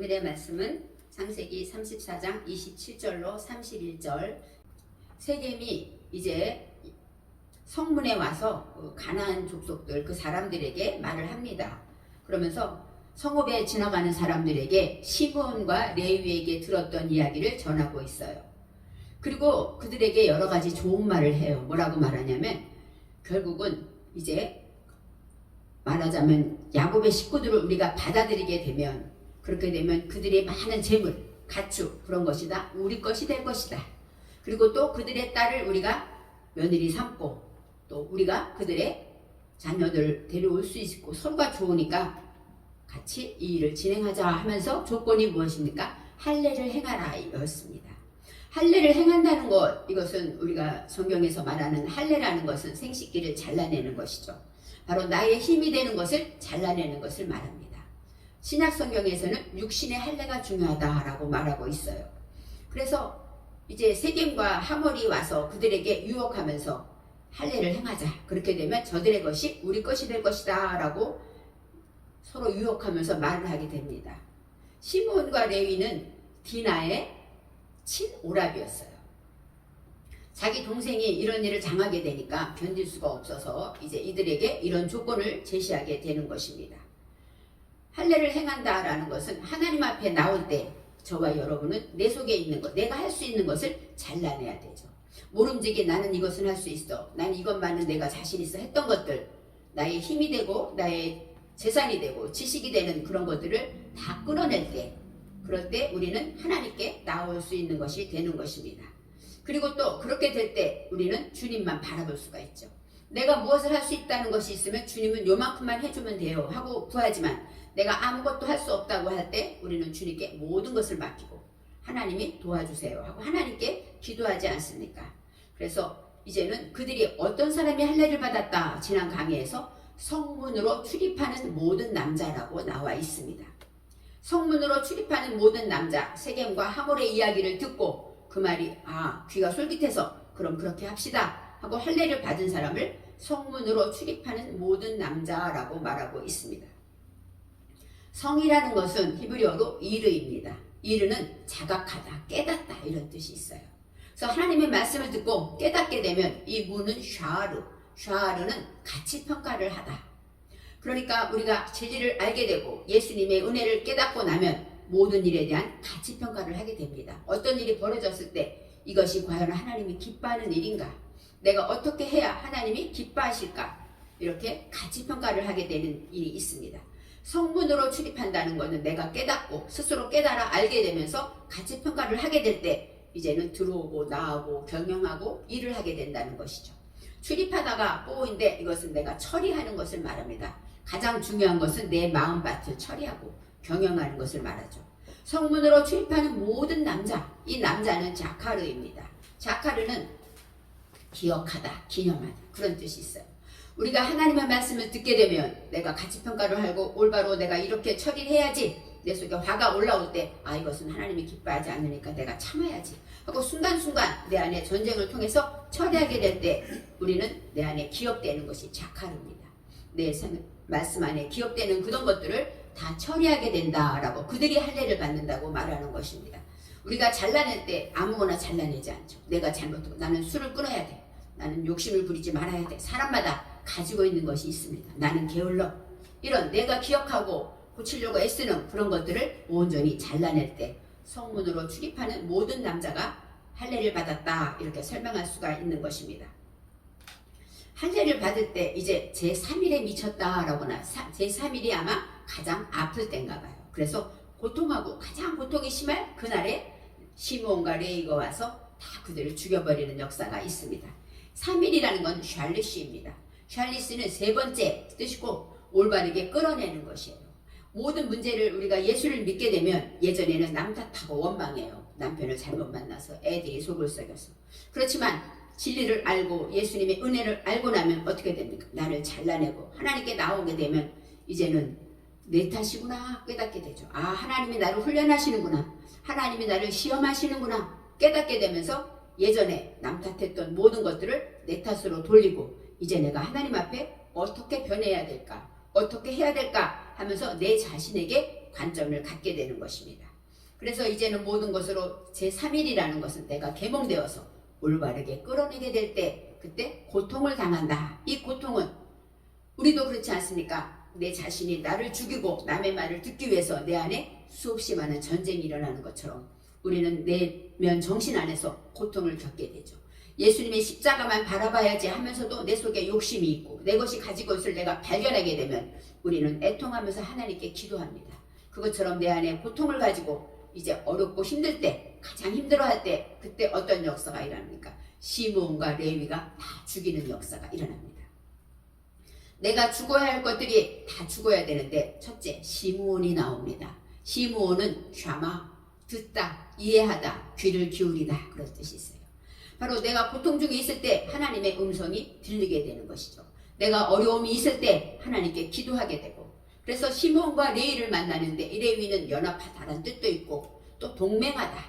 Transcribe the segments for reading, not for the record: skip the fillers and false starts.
오늘의 말씀은 창세기 34장 27절로 31절. 세겜이 이제 성문에 와서 가나안 족속들 그 사람들에게 말을 합니다. 그러면서 성읍에 지나가는 사람들에게 시므온과 레위에게 들었던 이야기를 전하고 있어요. 그리고 그들에게 여러 가지 좋은 말을 해요. 뭐라고 말하냐면 결국은 이제 말하자면 야곱의 식구들을 우리가 받아들이게 되면, 그렇게 되면 그들의 많은 재물, 가축 그런 것이 다 우리 것이 될 것이다. 그리고 또 그들의 딸을 우리가 며느리 삼고 또 우리가 그들의 자녀들 데려올 수 있고 서로가 좋으니까 같이 이 일을 진행하자 하면서 조건이 무엇입니까? 할례를 행하라 이었습니다. 할례를 행한다는 것, 이것은 우리가 성경에서 말하는 할례라는 것은 생식기를 잘라내는 것이죠. 바로 나의 힘이 되는 것을 잘라내는 것을 말합니다. 신약 성경에서는 육신의 할례가 중요하다라고 말하고 있어요. 그래서 이제 세겜과 하몰이 와서 그들에게 유혹하면서 할례를 행하자. 그렇게 되면 저들의 것이 우리 것이 될 것이다 라고 서로 유혹하면서 말을 하게 됩니다. 시므온과 레위는 디나의 친오라비였어요. 자기 동생이 이런 일을 당하게 되니까 견딜 수가 없어서 이제 이들에게 이런 조건을 제시하게 되는 것입니다. 할례를 행한다라는 것은 하나님 앞에 나올 때 저와 여러분은 내 속에 있는 것, 내가 할 수 있는 것을 잘라내야 되죠. 모름지기 나는 이것은 할 수 있어, 난 이것만은 내가 자신 있어 했던 것들, 나의 힘이 되고 나의 재산이 되고 지식이 되는 그런 것들을 다 끊어낼 때, 그럴 때 우리는 하나님께 나올 수 있는 것이 되는 것입니다. 그리고 또 그렇게 될 때 우리는 주님만 바라볼 수가 있죠. 내가 무엇을 할 수 있다는 것이 있으면 주님은 요만큼만 해주면 돼요 하고 구하지만, 내가 아무것도 할 수 없다고 할 때 우리는 주님께 모든 것을 맡기고 하나님이 도와주세요 하고 하나님께 기도하지 않습니까? 그래서 이제는 그들이 어떤 사람이 할례를 받았다, 지난 강의에서 성문으로 출입하는 모든 남자라고 나와 있습니다. 성문으로 출입하는 모든 남자, 세겜과 하몰의 이야기를 듣고 그 말이 귀가 솔깃해서 그럼 그렇게 합시다 하고 할례를 받은 사람을 성문으로 출입하는 모든 남자라고 말하고 있습니다. 성이라는 것은 히브리어로 이르입니다. 이르는 자각하다, 깨닫다 이런 뜻이 있어요. 그래서 하나님의 말씀을 듣고 깨닫게 되면 이 무는 샤르는 가치 평가를 하다. 그러니까 우리가 진리를 알게 되고 예수님의 은혜를 깨닫고 나면 모든 일에 대한 가치 평가를 하게 됩니다. 어떤 일이 벌어졌을 때 이것이 과연 하나님이 기뻐하는 일인가? 내가 어떻게 해야 하나님이 기뻐하실까? 이렇게 가치 평가를 하게 되는 일이 있습니다. 성문으로 출입한다는 것은 내가 깨닫고 스스로 깨달아 알게 되면서 가치 평가를 하게 될 때 이제는 들어오고 나오고 경영하고 일을 하게 된다는 것이죠. 출입하다가 보호인데 이것은 내가 처리하는 것을 말합니다. 가장 중요한 것은 내 마음밭을 처리하고 경영하는 것을 말하죠. 성문으로 출입하는 모든 남자, 이 남자는 자카르입니다. 자카르는 기억하다, 기념하다 그런 뜻이 있어요. 우리가 하나님의 말씀을 듣게 되면 내가 가치평가를 하고 올바로 내가 이렇게 처리를 해야지, 내 속에 화가 올라올 때 이것은 하나님이 기뻐하지 않으니까 내가 참아야지 하고 순간순간 내 안에 전쟁을 통해서 처리하게 될 때 우리는 내 안에 기억되는 것이 자카르입니다. 내 말씀 안에 기억되는 그런 것들을 다 처리하게 된다라고 그들이 할례를 받는다고 말하는 것입니다. 우리가 잘라낼 때 아무거나 잘라내지 않죠. 내가 잘못하고 나는 술을 끊어야 돼, 나는 욕심을 부리지 말아야 돼. 사람마다 가지고 있는 것이 있습니다. 나는 게을러, 이런 내가 기억하고 고치려고 애쓰는 그런 것들을 온전히 잘라낼 때 성문으로 출입하는 모든 남자가 할례를 받았다 이렇게 설명할 수가 있는 것입니다. 할례를 받을 때 이제 제3일에 미쳤다라고나, 제3일이 아마 가장 아플 때인가 봐요. 그래서 고통하고 가장 고통이 심할 그날에 시므온과 레위가 와서 다 그들을 죽여버리는 역사가 있습니다. 3일이라는 건 샬리시입니다. 샬리시는 세 번째 뜻이고 올바르게 끌어내는 것이에요. 모든 문제를 우리가 예수를 믿게 되면 예전에는 남 탓하고 원망해요. 남편을 잘못 만나서, 애들이 속을 썩여서. 그렇지만 진리를 알고 예수님의 은혜를 알고 나면 어떻게 됩니까? 나를 잘라내고 하나님께 나오게 되면 이제는 내 탓이구나 깨닫게 되죠. 하나님이 나를 훈련하시는구나, 하나님이 나를 시험하시는구나 깨닫게 되면서 예전에 남 탓했던 모든 것들을 내 탓으로 돌리고 이제 내가 하나님 앞에 어떻게 변해야 될까, 어떻게 해야 될까 하면서 내 자신에게 관점을 갖게 되는 것입니다. 그래서 이제는 모든 것으로 제3일이라는 것은 내가 계몽되어서 올바르게 끌어내게 될 때 그때 고통을 당한다. 이 고통은 우리도 그렇지 않습니까? 내 자신이 나를 죽이고 남의 말을 듣기 위해서 내 안에 수없이 많은 전쟁이 일어나는 것처럼 우리는 내면 정신 안에서 고통을 겪게 되죠. 예수님의 십자가만 바라봐야지 하면서도 내 속에 욕심이 있고 내 것이 가지고 있을 내가 발견하게 되면 우리는 애통하면서 하나님께 기도합니다. 그것처럼 내 안에 고통을 가지고 이제 어렵고 힘들 때, 가장 힘들어할 때 그때 어떤 역사가 일어납니까? 시므온과 레위가 다 죽이는 역사가 일어납니다. 내가 죽어야 할 것들이 다 죽어야 되는데 첫째, 시므온이 나옵니다. 시므온은 샤마, 듣다, 이해하다, 귀를 기울이다 그런 뜻이 있어요. 바로 내가 고통 중에 있을 때 하나님의 음성이 들리게 되는 것이죠. 내가 어려움이 있을 때 하나님께 기도하게 되고 그래서 시므온과 레위를 만나는데 이 레위는 연합하다라는 뜻도 있고 또 동맹하다.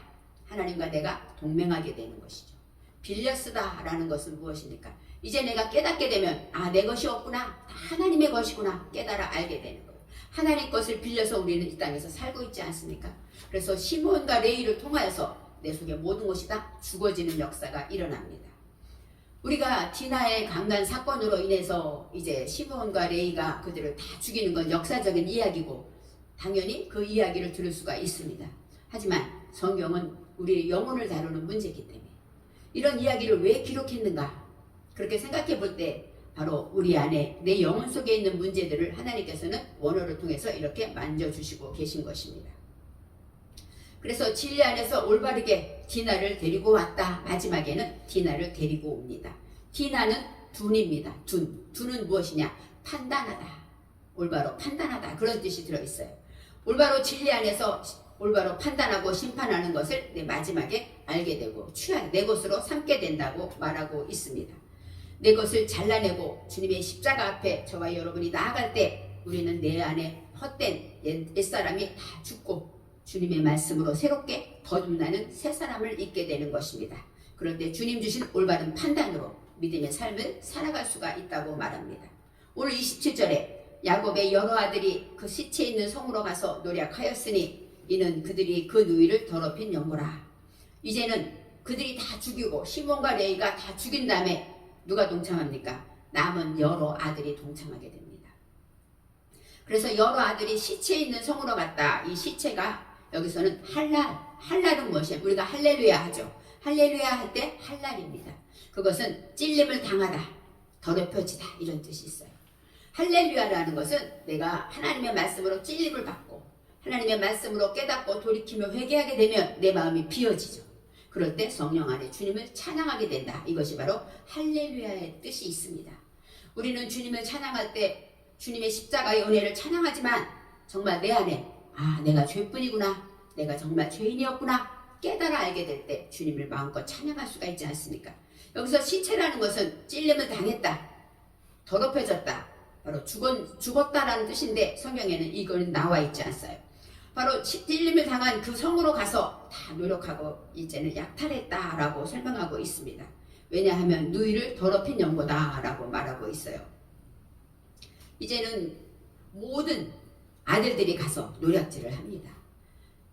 하나님과 내가 동맹하게 되는 것이죠. 빌려 쓰다라는 것은 무엇입니까? 이제 내가 깨닫게 되면 내 것이 없구나. 다 하나님의 것이구나. 깨달아 알게 되는 거예요. 하나님 것을 빌려서 우리는 이 땅에서 살고 있지 않습니까? 그래서 시므온과 레위를 통하여서 내 속에 모든 것이 다 죽어지는 역사가 일어납니다. 우리가 디나의 강간 사건으로 인해서 이제 시므온과 레위가 그들을 다 죽이는 건 역사적인 이야기고 당연히 그 이야기를 들을 수가 있습니다. 하지만 성경은 우리의 영혼을 다루는 문제이기 때문에 이런 이야기를 왜 기록했는가 그렇게 생각해 볼 때 바로 우리 안에 내 영혼 속에 있는 문제들을 하나님께서는 원어를 통해서 이렇게 만져주시고 계신 것입니다. 그래서 진리 안에서 올바르게 디나를 데리고 왔다. 마지막에는 디나를 데리고 옵니다. 디나는 둔입니다. 둔은 무엇이냐? 판단하다. 올바로 판단하다. 그런 뜻이 들어있어요. 올바로 진리 안에서 올바로 판단하고 심판하는 것을 내 마지막에 알게 되고 내 것으로 삼게 된다고 말하고 있습니다. 내 것을 잘라내고 주님의 십자가 앞에 저와 여러분이 나아갈 때 우리는 내 안에 헛된 옛사람이 다 죽고 주님의 말씀으로 새롭게 거듭나는 새 사람을 잊게 되는 것입니다. 그럴 때 주님 주신 올바른 판단으로 믿음의 삶을 살아갈 수가 있다고 말합니다. 오늘 27절에 야곱의 여러 아들이 그 시체 있는 성으로 가서 노력하였으니 이는 그들이 그 누이를 더럽힌 연고라. 이제는 그들이 다 죽이고 시몬과 레위가 다 죽인 다음에 누가 동참합니까? 남은 여러 아들이 동참하게 됩니다. 그래서 여러 아들이 시체 있는 성으로 갔다. 이 시체가 여기서는 할랄은 무엇이에요? 우리가 할렐루야 하죠. 할렐루야 할 때 할랄입니다. 그것은 찔림을 당하다, 더럽혀지다 이런 뜻이 있어요. 할렐루야라는 것은 내가 하나님의 말씀으로 찔림을 받고 하나님의 말씀으로 깨닫고 돌이키며 회개하게 되면 내 마음이 비어지죠. 그럴 때 성령 안에 주님을 찬양하게 된다. 이것이 바로 할렐루야의 뜻이 있습니다. 우리는 주님을 찬양할 때 주님의 십자가의 은혜를 찬양하지만 정말 내 안에 내가 죄뿐이구나. 내가 정말 죄인이었구나. 깨달아 알게 될 때 주님을 마음껏 찬양할 수가 있지 않습니까? 여기서 시체라는 것은 찔림을 당했다. 더럽혀졌다. 바로 죽었다라는 뜻인데 성경에는 이거는 나와 있지 않아요. 바로 찔림을 당한 그 성으로 가서 다 노력하고 이제는 약탈했다라고 설명하고 있습니다. 왜냐하면 누이를 더럽힌 연고다라고 말하고 있어요. 이제는 모든 아들들이 가서 노략질을 합니다.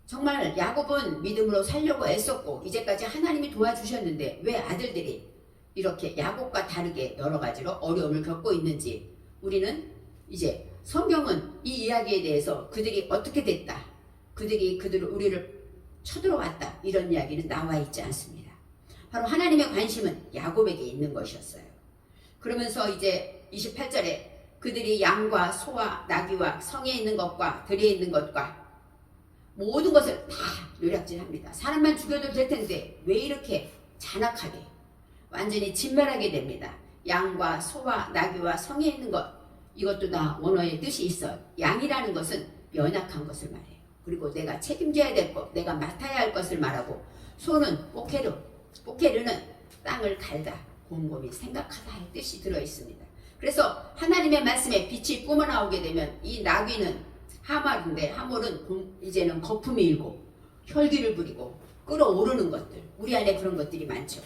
정말 야곱은 믿음으로 살려고 애썼고 이제까지 하나님이 도와주셨는데 왜 아들들이 이렇게 야곱과 다르게 여러 가지로 어려움을 겪고 있는지 우리는 이제 성경은 이 이야기에 대해서 그들이 어떻게 됐다, 우리를 쳐들어왔다 이런 이야기는 나와 있지 않습니다. 바로 하나님의 관심은 야곱에게 있는 것이었어요. 그러면서 이제 28절에 그들이 양과 소와 나귀와 성에 있는 것과 들에 있는 것과 모든 것을 다 노략질합니다. 사람만 죽여도 될 텐데 왜 이렇게 잔악하게 완전히 진멸하게 됩니다. 양과 소와 나귀와 성에 있는 것 이것도 다 원어의 뜻이 있어요. 양이라는 것은 연약한 것을 말해요. 그리고 내가 책임져야 될 것, 내가 맡아야 할 것을 말하고 소는 포케르는 땅을 갈다, 곰곰이 생각하다 할 뜻이 들어있습니다. 그래서 하나님의 말씀에 빛이 뿜어나오게 되면 이 나귀는 하몰인데 하몰은 이제는 거품이 일고 혈기를 부리고 끓어오르는 것들, 우리 안에 그런 것들이 많죠.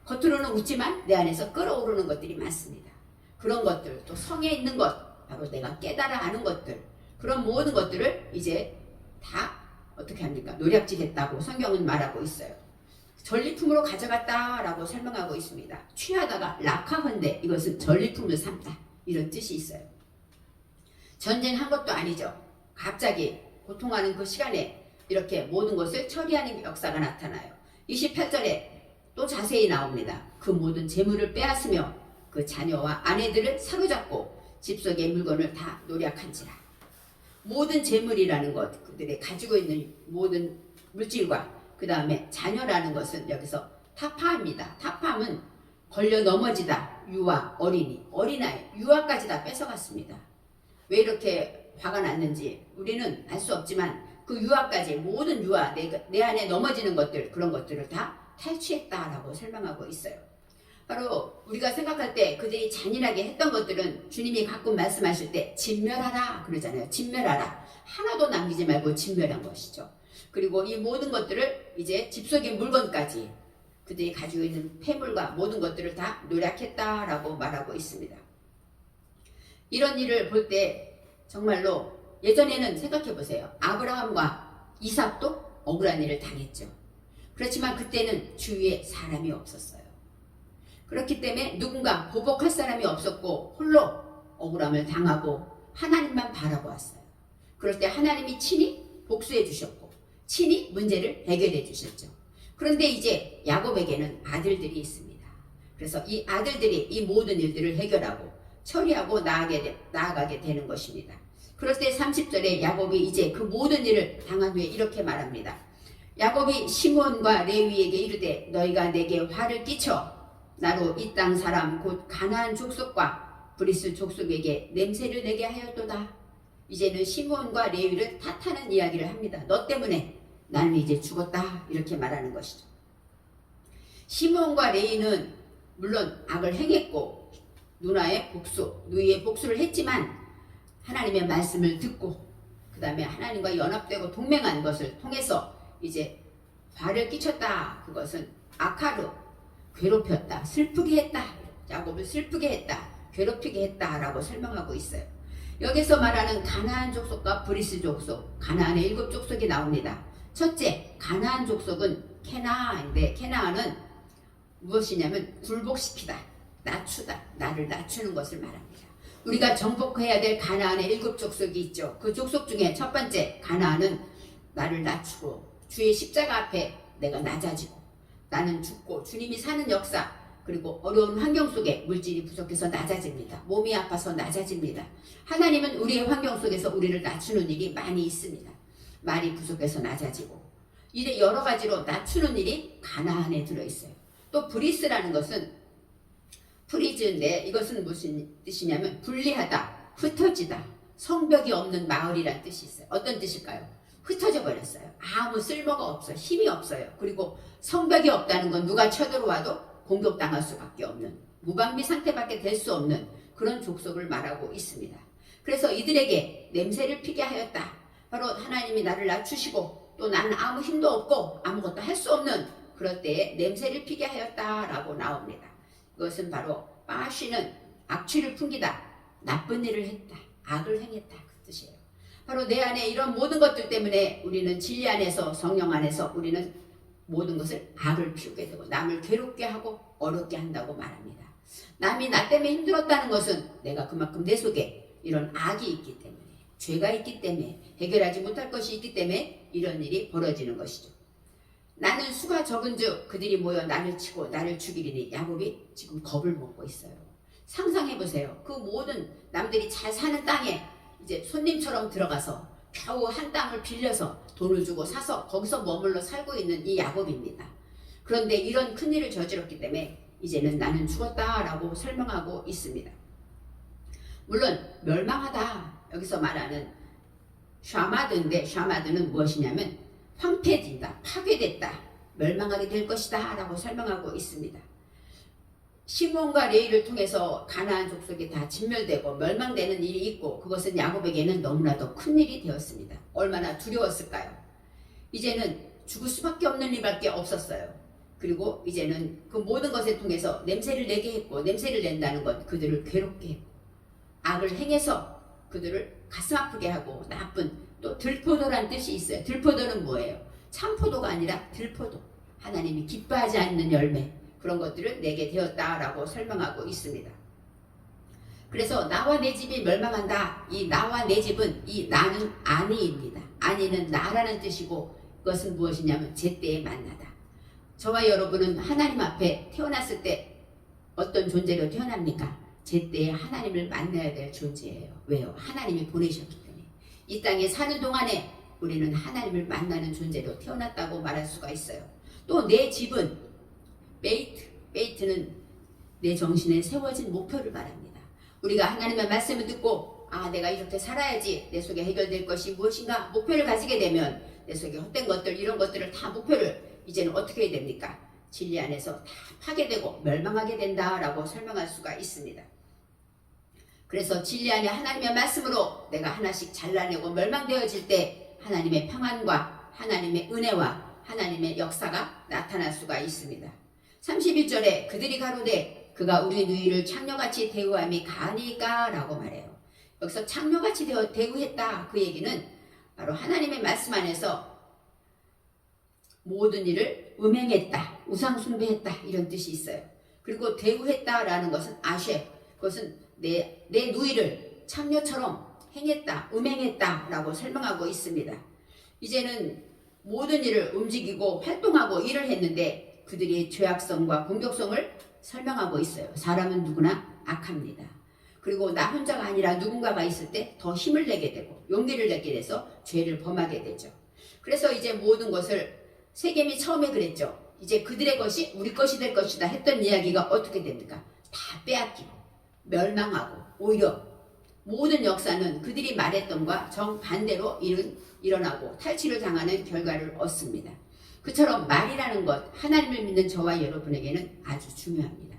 겉으로는 웃지만 내 안에서 끓어오르는 것들이 많습니다. 그런 것들, 또 성에 있는 것, 바로 내가 깨달아 아는 것들, 그런 모든 것들을 이제 다 어떻게 합니까? 노략질했다고 성경은 말하고 있어요. 전리품으로 가져갔다라고 설명하고 있습니다. 취하다가 락하헌데 이것은 전리품을 삼다 이런 뜻이 있어요. 전쟁한 것도 아니죠. 갑자기 고통하는 그 시간에 이렇게 모든 것을 처리하는 역사가 나타나요. 28절에 또 자세히 나옵니다. 그 모든 재물을 빼앗으며 그 자녀와 아내들을 사로잡고 집 속의 물건을 다 노략한지라. 모든 재물이라는 것, 그들이 가지고 있는 모든 물질과 그 다음에 자녀라는 것은 여기서 타파입니다. 타파함은 걸려 넘어지다, 유아, 어린이, 어린아이, 유아까지 다 뺏어갔습니다. 왜 이렇게 화가 났는지 우리는 알 수 없지만 그 유아까지 모든 유아, 내 안에 넘어지는 것들, 그런 것들을 다 탈취했다라고 설명하고 있어요. 바로 우리가 생각할 때 그들이 잔인하게 했던 것들은 주님이 가끔 말씀하실 때 진멸하라 그러잖아요. 진멸하라. 하나도 남기지 말고 진멸한 것이죠. 그리고 이 모든 것들을 이제 집 속의 물건까지 그들이 가지고 있는 폐물과 모든 것들을 다 노략했다라고 말하고 있습니다. 이런 일을 볼 때 정말로 예전에는 생각해 보세요. 아브라함과 이삭도 억울한 일을 당했죠. 그렇지만 그때는 주위에 사람이 없었어요. 그렇기 때문에 누군가 보복할 사람이 없었고 홀로 억울함을 당하고 하나님만 바라보았어요. 그럴 때 하나님이 친히 복수해 주셨고 친히 문제를 해결해 주셨죠. 그런데 이제 야곱에게는 아들들이 있습니다. 그래서 이 아들들이 이 모든 일들을 해결하고 처리하고 나아가게 되는 것입니다. 그럴 때 30절에 야곱이 이제 그 모든 일을 당한 후에 이렇게 말합니다. 야곱이 시몬과 레위에게 이르되 너희가 내게 화를 끼쳐 나로 이 땅 사람 곧 가나안 족속과 브리스 족속에게 냄새를 내게 하였도다. 이제는 시몬과 레위를 탓하는 이야기를 합니다. 너 때문에 나는 이제 죽었다 이렇게 말하는 것이죠. 시몬과 레위는 물론 악을 행했고 누이의 복수를 했지만 하나님의 말씀을 듣고 그 다음에 하나님과 연합되고 동맹한 것을 통해서 이제 화를 끼쳤다. 그것은 아카르 괴롭혔다, 슬프게 했다, 야곱을 슬프게 했다, 괴롭히게 했다라고 설명하고 있어요. 여기서 말하는 가나안 족속과 브리스 족속, 가나안의 7 족속이 나옵니다. 첫째, 가나안 족속은 케나안인데 케나안은 무엇이냐면 굴복시키다, 낮추다, 나를 낮추는 것을 말합니다. 우리가 정복해야 될 가나안의 7 족속이 있죠. 그 족속 중에 첫 번째 가나안은 나를 낮추고 주의 십자가 앞에 내가 낮아지고 나는 죽고 주님이 사는 역사 그리고 어려운 환경 속에 물질이 부족해서 낮아집니다. 몸이 아파서 낮아집니다. 하나님은 우리의 환경 속에서 우리를 낮추는 일이 많이 있습니다. 말이 부족해서 낮아지고 이래 여러 가지로 낮추는 일이 가나안에 들어있어요. 또 브리스라는 것은 프리즈인데 이것은 무슨 뜻이냐면 분리하다, 흩어지다, 성벽이 없는 마을이란 뜻이 있어요. 어떤 뜻일까요? 흩어져 버렸어요. 아무 쓸모가 없어요. 힘이 없어요. 그리고 성벽이 없다는 건 누가 쳐들어와도 공격당할 수밖에 없는 무방비 상태밖에 될 수 없는 그런 족속을 말하고 있습니다. 그래서 이들에게 냄새를 피게 하였다. 바로 하나님이 나를 낮추시고 또 나는 아무 힘도 없고 아무것도 할 수 없는 그럴 때에 냄새를 피게 하였다라고 나옵니다. 그것은 바로 빠쉬는 악취를 풍기다, 나쁜 일을 했다, 악을 행했다 그 뜻이에요. 바로 내 안에 이런 모든 것들 때문에 우리는 진리 안에서 성령 안에서 우리는 모든 것을 악을 피우게 되고 남을 괴롭게 하고 어렵게 한다고 말합니다. 남이 나 때문에 힘들었다는 것은 내가 그만큼 내 속에 이런 악이 있기 때문에 죄가 있기 때문에 해결하지 못할 것이 있기 때문에 이런 일이 벌어지는 것이죠. 나는 수가 적은즉 그들이 모여 나를 치고 나를 죽이리니 야곱이 지금 겁을 먹고 있어요. 상상해보세요. 그 모든 남들이 잘 사는 땅에 이제 손님처럼 들어가서 겨우 한 땅을 빌려서 돈을 주고 사서 거기서 머물러 살고 있는 이 야곱입니다. 그런데 이런 큰일을 저질렀기 때문에 이제는 나는 죽었다라고 설명하고 있습니다. 물론 멸망하다 여기서 말하는 샤마드인데 샤마드는 무엇이냐면 황폐해진다, 파괴됐다, 멸망하게 될 것이다 라고 설명하고 있습니다. 시몬과 레위를 통해서 가나안 족속이 다 진멸되고 멸망되는 일이 있고 그것은 야곱에게는 너무나도 큰 일이 되었습니다. 얼마나 두려웠을까요? 이제는 죽을 수밖에 없는 일밖에 없었어요. 그리고 이제는 그 모든 것을 통해서 냄새를 내게 했고 냄새를 낸다는 것 그들을 괴롭게 했고 악을 행해서 그들을 가슴 아프게 하고 나쁜, 또 들포도란 뜻이 있어요. 들포도는 뭐예요? 참포도가 아니라 들포도. 하나님이 기뻐하지 않는 열매, 그런 것들을 내게 되었다라고 설명하고 있습니다. 그래서 나와 내 집이 멸망한다. 이 나와 내 집은, 이 나는 아니입니다. 아니는 나라는 뜻이고, 그것은 무엇이냐면 제때에 만나다. 저와 여러분은 하나님 앞에 태어났을 때 어떤 존재로 태어납니까? 제때에 하나님을 만나야 될 존재예요. 왜요? 하나님이 보내셨기 때문에. 이 땅에 사는 동안에 우리는 하나님을 만나는 존재로 태어났다고 말할 수가 있어요. 또 내 집은 베이트는 내 정신에 세워진 목표를 말합니다. 우리가 하나님의 말씀을 듣고 내가 이렇게 살아야지, 내 속에 해결될 것이 무엇인가 목표를 가지게 되면 내 속에 헛된 것들, 이런 것들을 다 목표를 이제는 어떻게 해야 됩니까? 진리 안에서 다 파괴되고 멸망하게 된다라고 설명할 수가 있습니다. 그래서 진리 안에 하나님의 말씀으로 내가 하나씩 잘라내고 멸망되어질 때 하나님의 평안과 하나님의 은혜와 하나님의 역사가 나타날 수가 있습니다. 31절에 그들이 가로되 그가 우리 누이를 창녀같이 대우함이 가니까 라고 말해요. 여기서 창녀같이 대우했다, 그 얘기는 바로 하나님의 말씀 안에서 모든 일을 음행했다, 우상숭배했다, 이런 뜻이 있어요. 그리고 대우했다라는 것은 아쉐, 그것은 내 누이를 창녀처럼 행했다, 음행했다 라고 설명하고 있습니다. 이제는 모든 일을 움직이고 활동하고 일을 했는데 그들이 죄악성과 공격성을 설명하고 있어요. 사람은 누구나 악합니다. 그리고 나 혼자가 아니라 누군가가 있을 때 더 힘을 내게 되고 용기를 내게 돼서 죄를 범하게 되죠. 그래서 이제 모든 것을, 세겜이 처음에 그랬죠. 이제 그들의 것이 우리 것이 될 것이다 했던 이야기가 어떻게 됩니까? 다 빼앗기고 멸망하고 오히려 모든 역사는 그들이 말했던과 정반대로 일어나고 탈취를 당하는 결과를 얻습니다. 그처럼 말이라는 것, 하나님을 믿는 저와 여러분에게는 아주 중요합니다.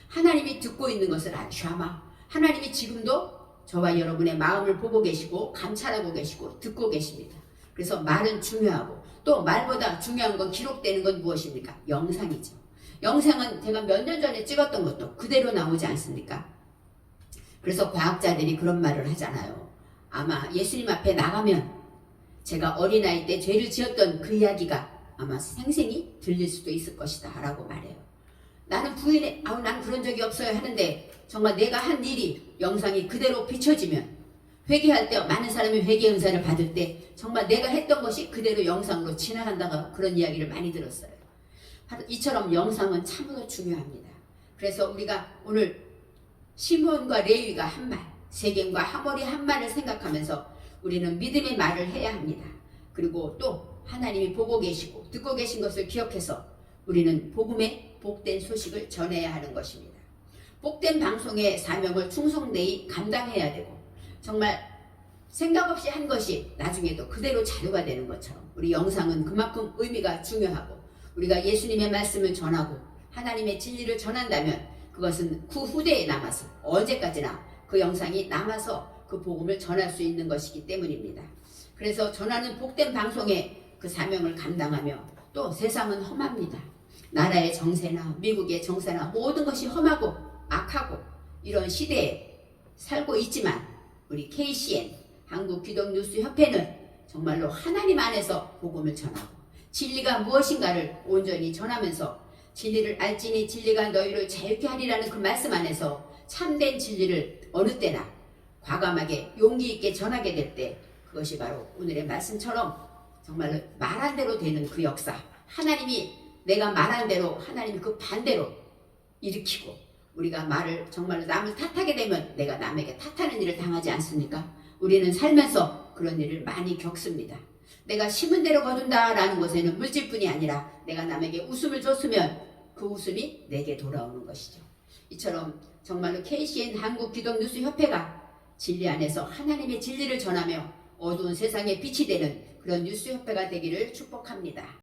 하나님이 듣고 있는 것을 샤마, 하나님이 지금도 저와 여러분의 마음을 보고 계시고 감찰하고 계시고 듣고 계십니다. 그래서 말은 중요하고, 또 말보다 중요한 건, 기록되는 건 무엇입니까? 영상이죠. 영상은 제가 몇 년 전에 찍었던 것도 그대로 나오지 않습니까? 그래서 과학자들이 그런 말을 하잖아요. 아마 예수님 앞에 나가면 제가 어린아이 때 죄를 지었던 그 이야기가 아마 생생히 들릴 수도 있을 것이다 라고 말해요. 나는 부인해, 난 그런 적이 없어요 하는데 정말 내가 한 일이 영상이 그대로 비춰지면, 회개할 때 많은 사람이 회개 은사를 받을 때 정말 내가 했던 것이 그대로 영상으로 지나간다고 그런 이야기를 많이 들었어요. 바로 이처럼 영상은 참으로 중요합니다. 그래서 우리가 오늘 시므온과 레위가 한 말, 세겜과 하몰이 한 말을 생각하면서 우리는 믿음의 말을 해야 합니다. 그리고 또 하나님이 보고 계시고 듣고 계신 것을 기억해서 우리는 복음의 복된 소식을 전해야 하는 것입니다. 복된 방송의 사명을 충성되이 감당해야 되고, 정말 생각 없이 한 것이 나중에도 그대로 자료가 되는 것처럼 우리 영상은 그만큼 의미가 중요하고, 우리가 예수님의 말씀을 전하고 하나님의 진리를 전한다면 그것은 그 후대에 남아서 언제까지나 그 영상이 남아서 그 복음을 전할 수 있는 것이기 때문입니다. 그래서 전하는 복된 방송의 그 사명을 감당하며, 또 세상은 험합니다. 나라의 정세나 미국의 정세나 모든 것이 험하고 악하고 이런 시대에 살고 있지만, 우리 KCN 한국기독뉴스협회는 정말로 하나님 안에서 복음을 전하고 진리가 무엇인가를 온전히 전하면서, 진리를 알지니 진리가 너희를 자유케 하리라는 그 말씀 안에서 참된 진리를 어느 때나 과감하게 용기 있게 전하게 될 때, 그것이 바로 오늘의 말씀처럼 정말로 말한 대로 되는 그 역사, 하나님이 내가 말한 대로 하나님이 그 반대로 일으키고, 우리가 말을 정말로 남을 탓하게 되면 내가 남에게 탓하는 일을 당하지 않습니까? 우리는 살면서 그런 일을 많이 겪습니다. 내가 심은 대로 거둔다라는 것에는 물질뿐이 아니라 내가 남에게 웃음을 줬으면 그 웃음이 내게 돌아오는 것이죠. 이처럼 정말로 KCN 한국기독뉴스협회가 진리 안에서 하나님의 진리를 전하며 어두운 세상에 빛이 되는 그런 뉴스협회가 되기를 축복합니다.